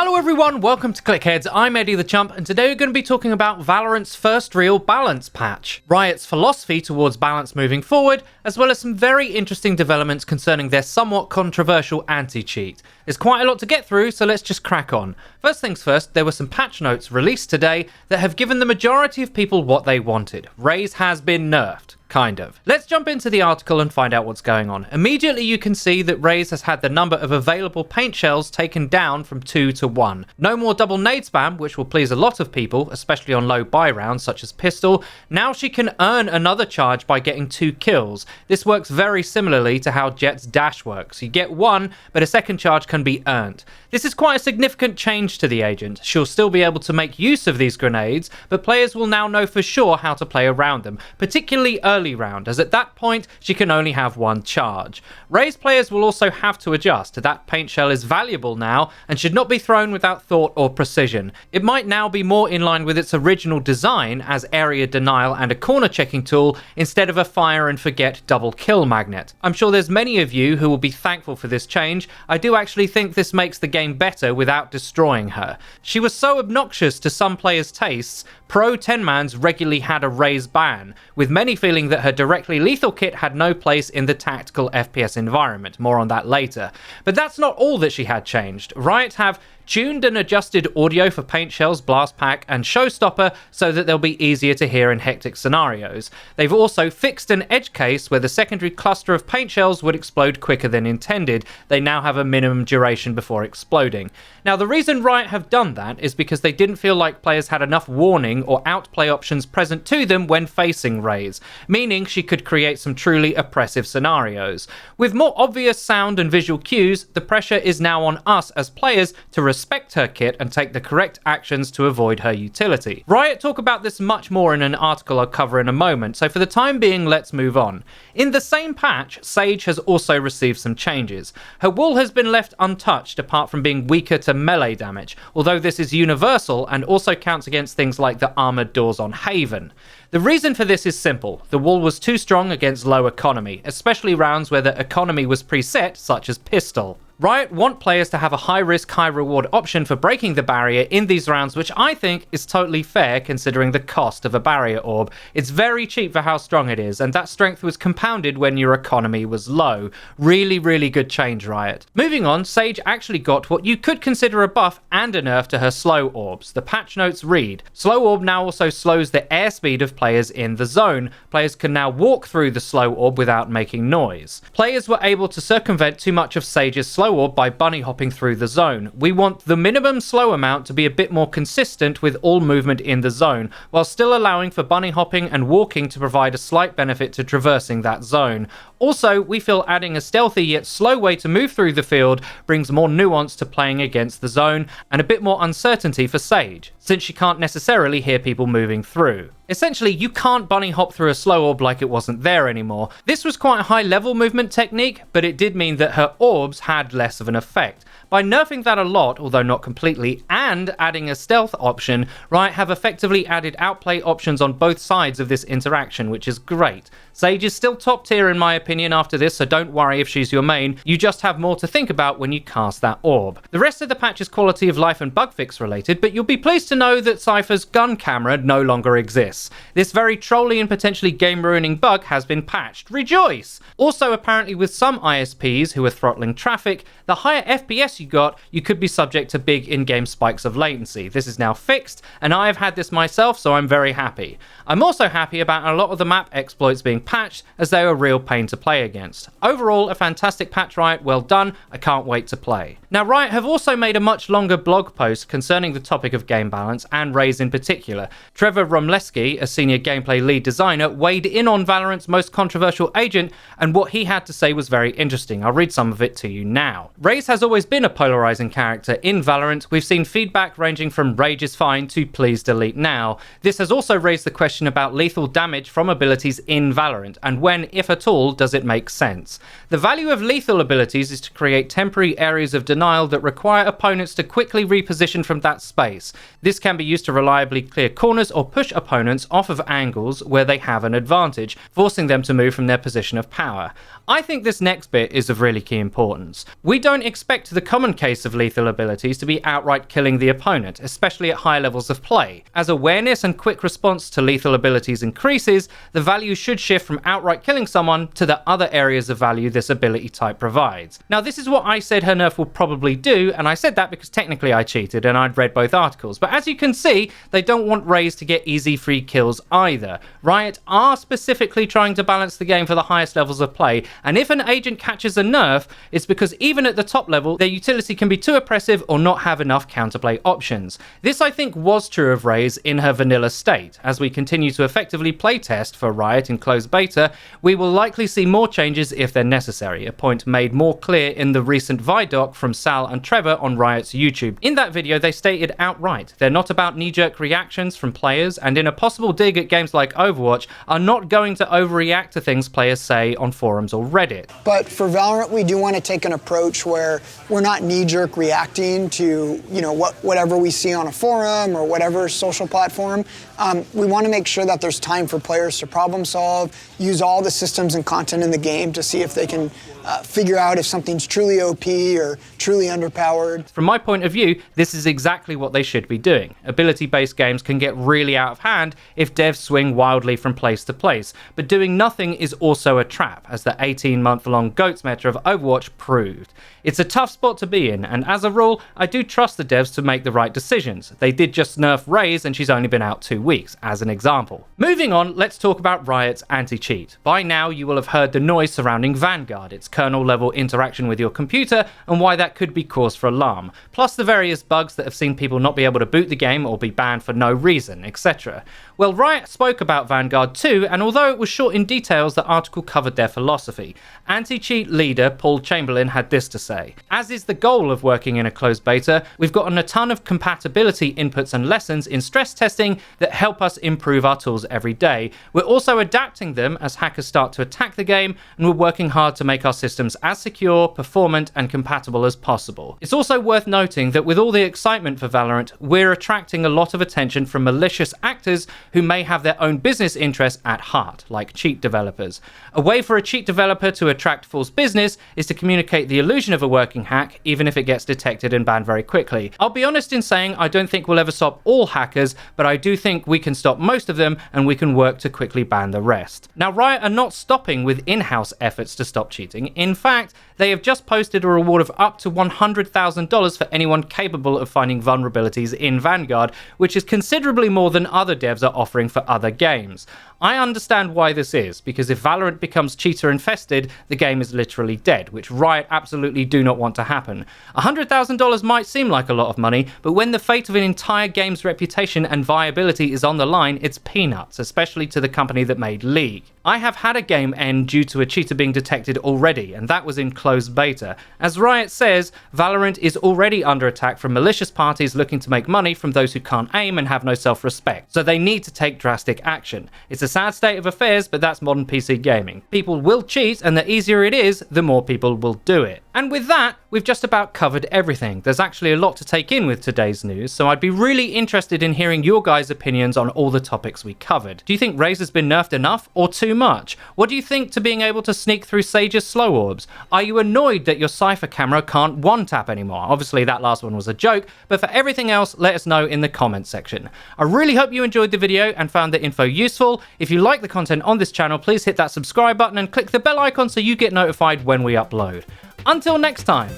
Hello everyone, welcome to Clickheads. I'm Eddie the Chump, and today we're going to be talking about Valorant's first real balance patch, Riot's philosophy towards balance moving forward, as well as some very interesting developments concerning their somewhat controversial anti-cheat. There's quite a lot to get through, so let's just crack on. First things first, there were some patch notes released today that have given the majority of people what they wanted. Raze has been nerfed. Kind of. Let's jump into the article and find out what's going on. Immediately you can see that Raze has had the number of available paint shells taken down from 2 to 1. No more double nade spam, which will please a lot of people, especially on low buy rounds such as pistol. Now she can earn another charge by getting 2 kills. This works very similarly to how Jett's dash works. You get 1, but a second charge can be earned. This is quite a significant change to the agent. She'll still be able to make use of these grenades, but players will now know for sure how to play around them, particularly early round, as at that point she can only have 1 charge. Raze players will also have to adjust. That paint shell is valuable now and should not be thrown without thought or precision. It might now be more in line with its original design as area denial and a corner checking tool instead of a fire and forget double kill magnet. I'm sure there's many of you who will be thankful for this change. I do actually think this makes the game better without destroying her. She was so obnoxious to some players' tastes, pro 10-mans regularly had a Raze ban, with many feeling that her directly lethal kit had no place in the tactical FPS environment. More on that later. But that's not all that she had changed. Riot have tuned and adjusted audio for paint shells, blast pack, and showstopper so that they'll be easier to hear in hectic scenarios. They've also fixed an edge case where the secondary cluster of paint shells would explode quicker than intended. They now have a minimum duration before exploding. Now, the reason Riot have done that is because they didn't feel like players had enough warning or outplay options present to them when facing Raze, meaning she could create some truly oppressive scenarios. With more obvious sound and visual cues, the pressure is now on us as players to respect her kit and take the correct actions to avoid her utility. Riot talk about this much more in an article I'll cover in a moment, so for the time being let's move on. In the same patch, Sage has also received some changes. Her wall has been left untouched apart from being weaker to melee damage, although this is universal and also counts against things like the armoured doors on Haven. The reason for this is simple. The wall was too strong against low economy, especially rounds where the economy was preset, such as pistol. Riot want players to have a high-risk, high-reward option for breaking the barrier in these rounds, which I think is totally fair considering the cost of a barrier orb. It's very cheap for how strong it is, and that strength was compounded when your economy was low. Really good change, Riot. Moving on, Sage actually got what you could consider a buff and a nerf to her slow orbs. The patch notes read, slow orb now also slows the airspeed of players in the zone. Players can now walk through the slow orb without making noise. Players were able to circumvent too much of Sage's slow orb by bunny hopping through the zone. We want the minimum slow amount to be a bit more consistent with all movement in the zone, while still allowing for bunny hopping and walking to provide a slight benefit to traversing that zone. Also, we feel adding a stealthy yet slow way to move through the field brings more nuance to playing against the zone and a bit more uncertainty for Sage, since she can't necessarily hear people moving through. Essentially, you can't bunny hop through a slow orb like it wasn't there anymore. This was quite a high level movement technique, but it did mean that her orbs had less of an effect. By nerfing that a lot, although not completely, and adding a stealth option, Riot have effectively added outplay options on both sides of this interaction, which is great. Sage is still top tier in my opinion after this, so don't worry if she's your main, you just have more to think about when you cast that orb. The rest of the patch is quality of life and bug fix related, but you'll be pleased to know that Cypher's gun camera no longer exists. This very trolly and potentially game ruining bug has been patched. Rejoice! Also, apparently with some ISPs who are throttling traffic, the higher FPS you got, you could be subject to big in-game spikes of latency. This is now fixed, and I have had this myself, so I'm very happy. I'm also happy about a lot of the map exploits being patched, as they are a real pain to play against. Overall, a fantastic patch, Riot, well done, I can't wait to play. Now, Riot have also made a much longer blog post concerning the topic of game balance, and Raze in particular. Trevor Romleski, a senior gameplay lead designer, weighed in on Valorant's most controversial agent, and what he had to say was very interesting. I'll read some of it to you now. Raze has always been a polarizing character in Valorant. We've seen feedback ranging from rage is fine to please delete now. This has also raised the question about lethal damage from abilities in Valorant, and when, if at all, does it make sense. The value of lethal abilities is to create temporary areas of denial that require opponents to quickly reposition from that space. This can be used to reliably clear corners or push opponents off of angles where they have an advantage, forcing them to move from their position of power. I think this next bit is of really key importance. We don't expect the common case of lethal abilities to be outright killing the opponent, especially at high levels of play. As awareness and quick response to lethal abilities increases, the value should shift from outright killing someone to the other areas of value this ability type provides. Now, this is what I said her nerf will probably do, and I said that because technically I cheated and I'd read both articles. But as you can see, they don't want Raze to get easy free kills either. Riot are specifically trying to balance the game for the highest levels of play, and if an agent catches a nerf, it's because even at the top level, their utility can be too oppressive or not have enough counterplay options. This, I think, was true of Raze in her vanilla state. As we continue to effectively playtest for Riot in closed beta, we will likely see more changes if they're necessary, a point made more clear in the recent Vidoc from Sal and Trevor on Riot's YouTube. In that video, they stated outright they're not about knee-jerk reactions from players, and in a possible dig at games like Overwatch, are not going to overreact to things players say on forums or Reddit. But for Valorant, we do want to take an approach where we're not knee-jerk reacting to, whatever we see on a forum or whatever social platform. We want to make sure that there's time for players to problem solve, use all the systems and content in the game to see if they can figure out if something's truly OP or truly underpowered. From my point of view, this is exactly what they should be doing. Ability-based games can get really out of hand if devs swing wildly from place to place, but doing nothing is also a trap, as the 18-month-long GOATS meta of Overwatch proved. It's a tough spot to be in, and as a rule, I do trust the devs to make the right decisions. They did just nerf Raze, and she's only been out 2 weeks, as an example. Moving on, let's talk about Riot's anti-cheat. By now, you will have heard the noise surrounding Vanguard, its kernel-level interaction with your computer, and why that could be cause for alarm, plus the various bugs that have seen people not be able to boot the game or be banned for no reason, etc. Well, Riot spoke about Vanguard too, and although it was short in details, the article covered their philosophy. Anti-cheat leader Paul Chamberlain had this to say: "As is the goal of working in a closed beta, we've gotten a ton of compatibility inputs and lessons in stress testing that help us improve our tools every day. We're also adapting them as hackers start to attack the game, and we're working hard to make our systems as secure, performant, and compatible as possible." It's also worth noting that with all the excitement for Valorant, we're attracting a lot of attention from malicious actors who may have their own business interests at heart, like cheat developers. A way for a cheat developer to attract false business is to communicate the illusion of a working hack, even if it gets detected and banned very quickly. I'll be honest in saying I don't think we'll ever stop all hackers, but I do think we can stop most of them, and we can work to quickly ban the rest. Now, Riot are not stopping with in-house efforts to stop cheating. In fact, they have just posted a reward of up to $100,000 for anyone capable of finding vulnerabilities in Vanguard, which is considerably more than other devs are offering for other games. I understand why this is, because if Valorant becomes cheater infested, the game is literally dead, which Riot absolutely do not want to happen. $100,000 might seem like a lot of money, but when the fate of an entire game's reputation and viability is on the line, it's peanuts, especially to the company that made League. I have had a game end due to a cheater being detected already, and that was in closed beta. As Riot says, Valorant is already under attack from malicious parties looking to make money from those who can't aim and have no self-respect, so they need to take drastic action. It's a sad state of affairs, but that's modern PC gaming. People will cheat, and the easier it is, the more people will do it. And with that, we've just about covered everything. There's actually a lot to take in with today's news, so I'd be really interested in hearing your guys' opinions on all the topics we covered. Do you think Raze has been nerfed enough, or too much? What do you think to being able to sneak through Sage's slow orbs? Are you annoyed that your Cypher camera can't one-tap anymore? Obviously that last one was a joke, but for everything else, let us know in the comments section. I really hope you enjoyed the video and found the info useful. If you like the content on this channel, please hit that subscribe button and click the bell icon so you get notified when we upload. Until next time.